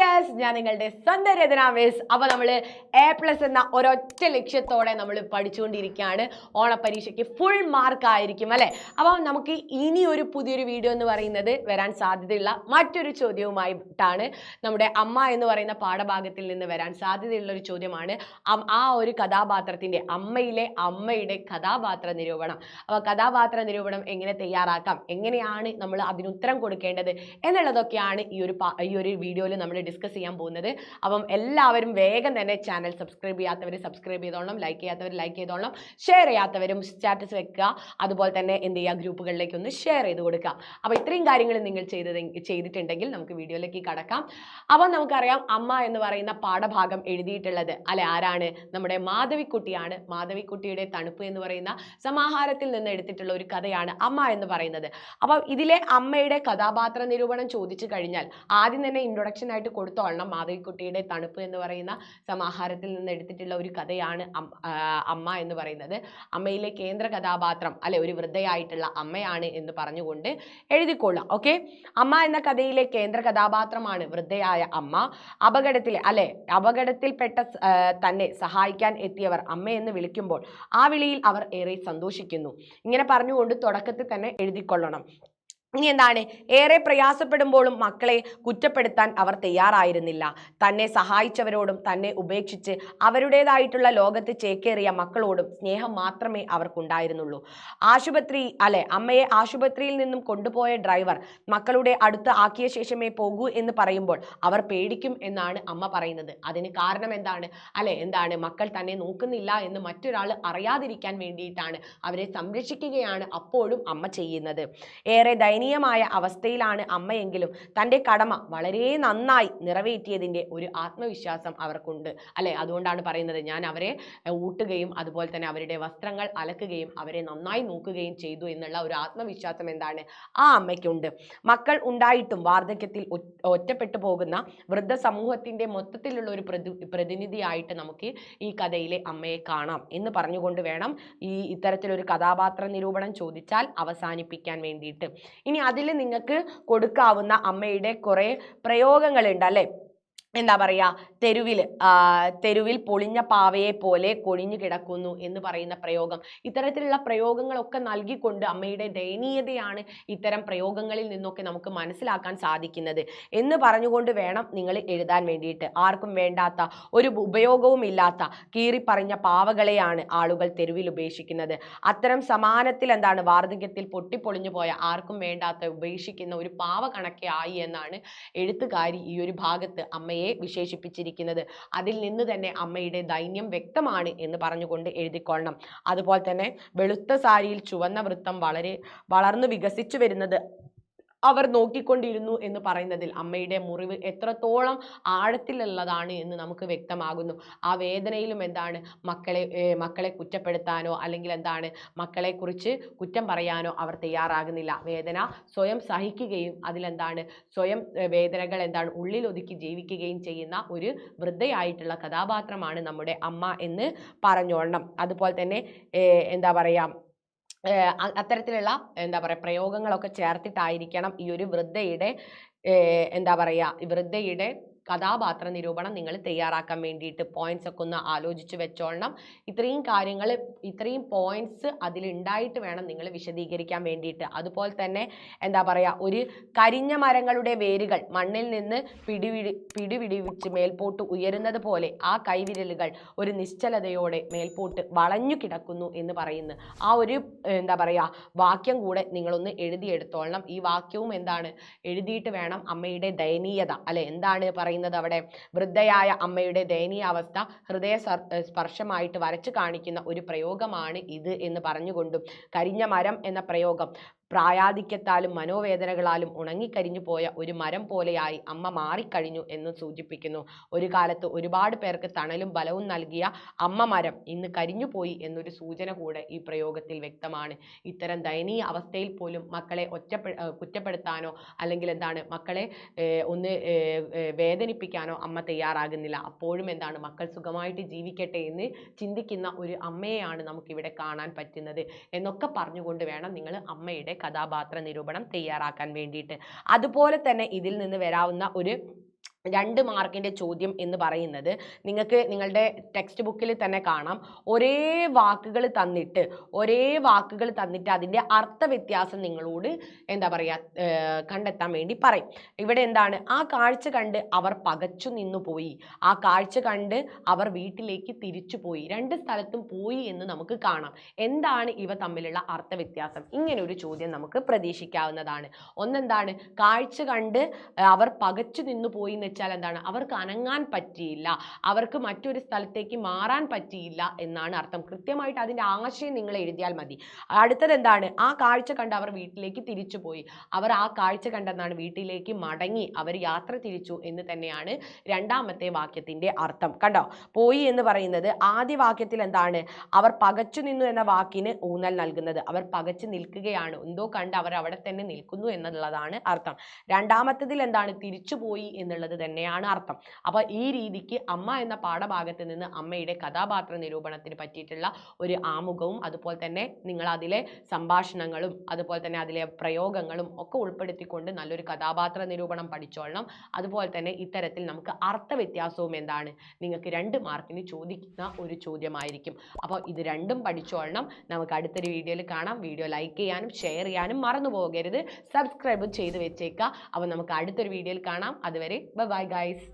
Dears, ഞാൻ നിങ്ങളുടെ സ്വന്തം രചന മിസ്. അപ്പോൾ നമ്മൾ A+ എന്ന ഒരൊറ്റ ലക്ഷ്യത്തോടെ നമ്മൾ പഠിച്ചുകൊണ്ടിരിക്കുകയാണ്. ഓണപ്പരീക്ഷയ്ക്ക് ഫുൾ മാർക്ക് ആയിരിക്കും അല്ലേ? അപ്പോൾ നമുക്ക് ഇനി ഒരു പുതിയൊരു വീഡിയോ എന്ന് പറയുന്നത് വരാൻ സാധ്യതയുള്ള മറ്റൊരു ചോദ്യവുമായിട്ടാണ്. നമ്മുടെ അമ്മ എന്ന് പറയുന്ന പാഠഭാഗത്തിൽ നിന്ന് വരാൻ സാധ്യതയുള്ള ഒരു ചോദ്യമാണ്. ആ ഒരു കഥാപാത്രത്തിൻ്റെ അമ്മയുടെ കഥാപാത്ര നിരൂപണം. അപ്പോൾ കഥാപാത്ര നിരൂപണം എങ്ങനെ തയ്യാറാക്കാം, എങ്ങനെയാണ് നമ്മൾ അതിന് ഉത്തരം കൊടുക്കേണ്ടത് എന്നുള്ളതൊക്കെയാണ് ഈ ഒരു വീഡിയോയിൽ നമ്മൾ ഡിസ്കസ് ചെയ്യാൻ പോകുന്നത്. അപ്പം എല്ലാവരും വേഗം തന്നെ ചാനൽ സബ്സ്ക്രൈബ് ചെയ്യാത്തവർ സബ്സ്ക്രൈബ് ചെയ്തോളണം, ലൈക്ക് ചെയ്യാത്തവർ ലൈക്ക് ചെയ്തോളണം, ഷെയർ ചെയ്യാത്തവരും സ്റ്റാറ്റസ് വെക്കുക, അതുപോലെ തന്നെ എന്ത് ചെയ്യുക, ഗ്രൂപ്പുകളിലേക്ക് ഒന്ന് ഷെയർ ചെയ്ത് കൊടുക്കുക. അപ്പോൾ ഇത്രയും കാര്യങ്ങൾ നിങ്ങൾ ചെയ്തിട്ടുണ്ടെങ്കിൽ നമുക്ക് വീഡിയോയിലേക്ക് കടക്കാം. അപ്പം നമുക്കറിയാം, അമ്മ എന്ന് പറയുന്ന പാഠഭാഗം എഴുതിയിട്ടുള്ളത് അല്ലെ ആരാണ്? നമ്മുടെ മാധവിക്കുട്ടിയാണ്. മാധവിക്കുട്ടിയുടെ തണുപ്പ് എന്ന് പറയുന്ന സമാഹാരത്തിൽ നിന്ന് എടുത്തിട്ടുള്ള ഒരു കഥയാണ് അമ്മ എന്ന് പറയുന്നത്. അപ്പം ഇതിലെ അമ്മയുടെ കഥാപാത്ര നിരൂപണം ചോദിച്ചു കഴിഞ്ഞാൽ ആദ്യം തന്നെ ഇൻട്രൊഡക്ഷൻ ആയിട്ട് കൊടുത്തോളണം. മാധവിക്കുട്ടിയുടെ തണുപ്പ് എന്ന് പറയുന്ന സമാഹാരത്തിൽ നിന്ന് എടുത്തിട്ടുള്ള ഒരു കഥയാണ് അമ്മ എന്ന് പറയുന്നത്. അമ്മയിലെ കേന്ദ്ര കഥാപാത്രം അല്ലെ ഒരു വൃദ്ധയായിട്ടുള്ള അമ്മയാണ് എന്ന് പറഞ്ഞുകൊണ്ട് എഴുതിക്കൊള്ളാം. ഓക്കെ, അമ്മ എന്ന കഥയിലെ കേന്ദ്ര കഥാപാത്രമാണ് വൃദ്ധയായ അമ്മ. അപകടത്തിൽപ്പെട്ട തന്നെ സഹായിക്കാൻ എത്തിയവർ അമ്മയെന്ന് വിളിക്കുമ്പോൾ ആ വിളിയിൽ അവർ ഏറെ സന്തോഷിക്കുന്നു. ഇങ്ങനെ പറഞ്ഞുകൊണ്ട് തുടക്കത്തിൽ തന്നെ എഴുതിക്കൊള്ളണം. ഇനി എന്താണ്? ഏറെ പ്രയാസപ്പെടുമ്പോഴും മക്കളെ കുറ്റപ്പെടുത്താൻ അവർ തയ്യാറായിരുന്നില്ല. തന്നെ സഹായിച്ചവരോടും തന്നെ ഉപേക്ഷിച്ച് അവരുടേതായിട്ടുള്ള ലോകത്ത് ചേക്കേറിയ മക്കളോടും സ്നേഹം മാത്രമേ അവർക്കുണ്ടായിരുന്നുള്ളൂ. അമ്മയെ ആശുപത്രിയിൽ നിന്നും കൊണ്ടുപോയ ഡ്രൈവർ മക്കളുടെ അടുത്ത് ആക്കിയ ശേഷമേ പോകൂ എന്ന് പറയുമ്പോൾ അവർ പേടിക്കും എന്നാണ് അമ്മ പറയുന്നത്. അതിന് കാരണം എന്താണ്? എന്താണ്? മക്കൾ തന്നെ നോക്കുന്നില്ല എന്ന് മറ്റൊരാൾ അറിയാതിരിക്കാൻ വേണ്ടിയിട്ടാണ്, അവരെ സംരക്ഷിക്കുകയാണ് അപ്പോഴും അമ്മ ചെയ്യുന്നത്. ഏറെ ദയനീയമായ അവസ്ഥയിലാണ് അമ്മയെങ്കിലും തൻ്റെ കടമ വളരെ നന്നായി നിറവേറ്റിയതിൻ്റെ ഒരു ആത്മവിശ്വാസം അവർക്കുണ്ട് അതുകൊണ്ടാണ് പറയുന്നത്, ഞാൻ അവരെ ഊട്ടുകയും അതുപോലെ തന്നെ അവരുടെ വസ്ത്രങ്ങൾ അലക്കുകയും അവരെ നന്നായി നോക്കുകയും ചെയ്തു എന്നുള്ള ഒരു ആത്മവിശ്വാസം എന്താണ് ആ അമ്മയ്ക്കുണ്ട്. മക്കൾ ഉണ്ടായിട്ടും വാർദ്ധക്യത്തിൽ ഒറ്റപ്പെട്ടു പോകുന്ന വൃദ്ധ സമൂഹത്തിൻ്റെ മൊത്തത്തിലുള്ള ഒരു പ്രതിനിധിയായിട്ട് നമുക്ക് ഈ കഥയിലെ അമ്മയെ കാണാം എന്ന് പറഞ്ഞുകൊണ്ട് വേണം ഇത്തരത്തിലൊരു കഥാപാത്ര നിരൂപണം ചോദിച്ചാൽ അവസാനിപ്പിക്കാൻ വേണ്ടിയിട്ട്. ഇനി അതിൽ നിങ്ങൾക്ക് കൊടുക്കാവുന്ന അമ്മയുടെ കുറേ പ്രയോഗങ്ങളുണ്ട് അല്ലേ? എന്താ പറയുക, തെരുവിൽ പൊളിഞ്ഞ പാവയെ പോലെ കൊഴിഞ്ഞു കിടക്കുന്നു എന്ന് പറയുന്ന പ്രയോഗം. ഇത്തരത്തിലുള്ള പ്രയോഗങ്ങളൊക്കെ നൽകിക്കൊണ്ട് അമ്മയുടെ ദയനീയതയാണ് ഇത്തരം പ്രയോഗങ്ങളിൽ നിന്നൊക്കെ നമുക്ക് മനസ്സിലാക്കാൻ സാധിക്കുന്നത് എന്ന് പറഞ്ഞുകൊണ്ട് വേണം നിങ്ങൾ എഴുതാൻ വേണ്ടിയിട്ട്. ആർക്കും വേണ്ടാത്ത, ഒരു ഉപയോഗവും ഇല്ലാത്ത കീറിപ്പറഞ്ഞ പാവകളെയാണ് ആളുകൾ തെരുവിൽ ഉപേക്ഷിക്കുന്നത്. അത്തരം സമാനത്തിൽ എന്താണ്, വാർദ്ധക്യത്തിൽ പൊട്ടിപ്പൊളിഞ്ഞു പോയ ആർക്കും വേണ്ടാത്ത ഉപേക്ഷിക്കുന്ന ഒരു പാവ കണക്കെ ആയി എന്നാണ് എഴുത്തുകാരി ഈ ഒരു ഭാഗത്ത് അമ്മയെ വിശേഷിപ്പിച്ചിരിക്കുന്നത്. അതിൽ നിന്ന് തന്നെ അമ്മയുടെ ദൈന്യം വ്യക്തമാണ് എന്ന് പറഞ്ഞുകൊണ്ട് എഴുതിക്കൊള്ളണം. അതുപോലെ തന്നെ വെളുത്ത സാരിയിൽ ചുവന്ന വൃത്തം വളർന്നു വികസിച്ചു വരുന്നത് അവർ നോക്കിക്കൊണ്ടിരുന്നു എന്ന് പറയുന്നതിൽ അമ്മയുടെ മുറിവ് എത്രത്തോളം ആഴത്തിലുള്ളതാണ് എന്ന് നമുക്ക് വ്യക്തമാകുന്നു. ആ വേദനയിലും എന്താണ്, മക്കളെ കുറ്റപ്പെടുത്താനോ അല്ലെങ്കിൽ എന്താണ് മക്കളെ കുറിച്ച് കുറ്റം പറയാനോ അവർ തയ്യാറാകുന്നില്ല. വേദന സ്വയം സഹിക്കുകയും അതിലെന്താണ് സ്വയം വേദനകൾ എന്താണ് ഉള്ളിൽ ഒതുക്കി ജീവിക്കുകയും ചെയ്യുന്ന ഒരു വൃദ്ധയായിട്ടുള്ള കഥാപാത്രമാണ് നമ്മുടെ അമ്മ എന്ന് പറഞ്ഞോളണം. അതുപോലെ തന്നെ എന്താ പറയുക, അത്തരത്തിലുള്ള പ്രയോഗങ്ങളൊക്കെ ചേർത്തിട്ടായിരിക്കണം ഈ ഒരു വൃദ്ധയുടെ വൃദ്ധയുടെ കഥാപാത്ര നിരൂപണം നിങ്ങൾ തയ്യാറാക്കാൻ വേണ്ടിയിട്ട്. പോയിന്റ്സ് ഒക്കെ ഒന്ന് ആലോചിച്ച് വെച്ചോളണം. ഇത്രയും പോയിന്റ്സ് അതിലുണ്ടായിട്ട് വേണം നിങ്ങൾ വിശദീകരിക്കാൻ വേണ്ടിയിട്ട്. അതുപോലെ തന്നെ ഒരു കരിഞ്ഞ മരങ്ങളുടെ വേരുകൾ മണ്ണിൽ നിന്ന് പിടിപിടിച്ച് മേൽപോട്ട് ഉയരുന്നത് പോലെ ആ കൈവിരലുകൾ ഒരു നിശ്ചലതയോടെ മേൽപോട്ട് വളഞ്ഞു കിടക്കുന്നു എന്ന് പറയുന്നു. ആ ഒരു വാക്യം കൂടെ നിങ്ങളൊന്ന് എഴുതിയെടുത്തോളണം. ഈ വാക്യവും എഴുതിയിട്ട് വേണം അമ്മയുടെ ദയനീയത എന്താണ് പറയുന്നത്, അവിടെ വൃദ്ധയായ അമ്മയുടെ ദയനീയ അവസ്ഥ ഹൃദയ സ്പർശമായിട്ട് വരച്ചു കാണിക്കുന്ന ഒരു പ്രയോഗമാണ് ഇത് എന്ന് പറഞ്ഞുകൊണ്ടും, കരിഞ്ഞ മരം എന്ന പ്രയോഗം പ്രായാധിക്യത്താലും മനോവേദനകളാലും ഉണങ്ങിക്കരിഞ്ഞു പോയ ഒരു മരം പോലെയായി അമ്മ മാറിക്കഴിഞ്ഞു എന്ന് സൂചിപ്പിക്കുന്നു. ഒരു കാലത്ത് ഒരുപാട് പേർക്ക് തണലും ബലവും നൽകിയ അമ്മ മരം ഇന്ന് കരിഞ്ഞുപോയി എന്നൊരു സൂചന കൂടെ ഈ പ്രയോഗത്തിൽ വ്യക്തമാണ്. ഇത്തരം ദയനീയ അവസ്ഥയിൽ പോലും മക്കളെ കുറ്റപ്പെടുത്താനോ അല്ലെങ്കിൽ മക്കളെ ഒന്ന് വേദനിപ്പിക്കാനോ അമ്മ തയ്യാറാകുന്നില്ല. അപ്പോഴും മക്കൾ സുഖമായിട്ട് ജീവിക്കട്ടെ എന്ന് ചിന്തിക്കുന്ന ഒരു അമ്മയെയാണ് നമുക്കിവിടെ കാണാൻ പറ്റുന്നത് എന്നൊക്കെ പറഞ്ഞുകൊണ്ട് വേണം നിങ്ങൾ അമ്മയുടെ കഥാപാത്ര നിരൂപണം തയ്യാറാക്കാൻ വേണ്ടിയിട്ട്. അതുപോലെ തന്നെ ഇതിൽ നിന്ന് വരാവുന്ന ഒരു 2 മാർക്കിന്റെ ചോദ്യം എന്ന് പറയുന്നത് നിങ്ങൾക്ക് നിങ്ങളുടെ ടെക്സ്റ്റ് ബുക്കിൽ തന്നെ കാണാം. ഒരേ വാക്കുകൾ തന്നിട്ട് അതിന്റെ അർത്ഥവ്യത്യാസം നിങ്ങളോട് എന്താ പറയുക കണ്ടെത്താൻ വേണ്ടി പറയും. ഇവിടെ എന്താണ്, ആ കാഴ്ച കണ്ട് അവർ പകച്ചു നിന്നു പോയി, ആ കാഴ്ച കണ്ട് അവർ വീട്ടിലേക്ക് തിരിച്ചു പോയി. 2 സ്ഥലത്തും പോയി എന്ന് നമുക്ക് കാണാം. എന്താണ് ഇവ തമ്മിലുള്ള അർത്ഥവ്യത്യാസം? ഇങ്ങനെ ഒരു ചോദ്യം നമുക്ക് പ്രതീക്ഷിക്കാവുന്നതാണ്. ഒന്നെന്താണ്, കാഴ്ച കണ്ട് അവർ പകച്ചു നിന്നു പോയി എന്ന് വെച്ചാൽ എന്താണ്, അവർക്ക് അനങ്ങാൻ പറ്റിയില്ല, അവർക്ക് മറ്റൊരു സ്ഥലത്തേക്ക് മാറാൻ പറ്റിയില്ല എന്നാണ് അർത്ഥം. കൃത്യമായിട്ട് അതിന്റെ ആശയം നിങ്ങൾ എഴുതിയാൽ മതി. അടുത്തത് എന്താണ്, ആ കാഴ്ച കണ്ട് അവർ വീട്ടിലേക്ക് തിരിച്ചു പോയി, അവർ ആ കാഴ്ച കണ്ടെന്നാണ് വീട്ടിലേക്ക് മടങ്ങി, അവർ യാത്ര തിരിച്ചു എന്ന് തന്നെയാണ് രണ്ടാമത്തെ വാക്യത്തിന്റെ അർത്ഥം. കണ്ടോ, പോയി എന്ന് പറയുന്നത് ആദ്യ വാക്യത്തിൽ എന്താണ്, അവർ പകച്ചു നിന്നു എന്ന വാക്കിന് ഊന്നൽ നൽകുന്നത്, അവർ പകച്ചു നിൽക്കുകയാണ്, എന്തോ കണ്ട് അവർ അവിടെ തന്നെ നിൽക്കുന്നു എന്നുള്ളതാണ് അർത്ഥം. രണ്ടാമത്തതിൽ എന്താണ്, തിരിച്ചുപോയി എന്നുള്ളത് തന്നെയാണ് അർത്ഥം. അപ്പൊ ഈ രീതിക്ക് അമ്മ എന്ന പാഠഭാഗത്ത് നിന്ന് അമ്മയുടെ കഥാപാത്ര നിരൂപണത്തിന് പറ്റിയിട്ടുള്ള ഒരു ആമുഖവും അതുപോലെ തന്നെ നിങ്ങൾ അതിലെ സംഭാഷണങ്ങളും അതുപോലെ തന്നെ അതിലെ പ്രയോഗങ്ങളും ഒക്കെ ഉൾപ്പെടുത്തിക്കൊണ്ട് നല്ലൊരു കഥാപാത്ര നിരൂപണം പഠിച്ചോളണം. അതുപോലെ തന്നെ ഇത്തരത്തിൽ നമുക്ക് അർത്ഥവ്യത്യാസവും എന്താണ് നിങ്ങൾക്ക് 2 മാർക്കിന് ചോദിക്കുന്ന ഒരു ചോദ്യമായിരിക്കും. അപ്പോൾ ഇത് രണ്ടും പഠിച്ചോളണം. നമുക്ക് അടുത്തൊരു വീഡിയോയിൽ കാണാം. വീഡിയോ ലൈക്ക് ചെയ്യാനും ഷെയർ ചെയ്യാനും മറന്നു പോകരുത്. സബ്സ്ക്രൈബും ചെയ്ത് വെച്ചേക്കുക. അപ്പോൾ നമുക്ക് അടുത്തൊരു വീഡിയോയിൽ കാണാം. അതുവരെ ബൈ ഗൈസ്.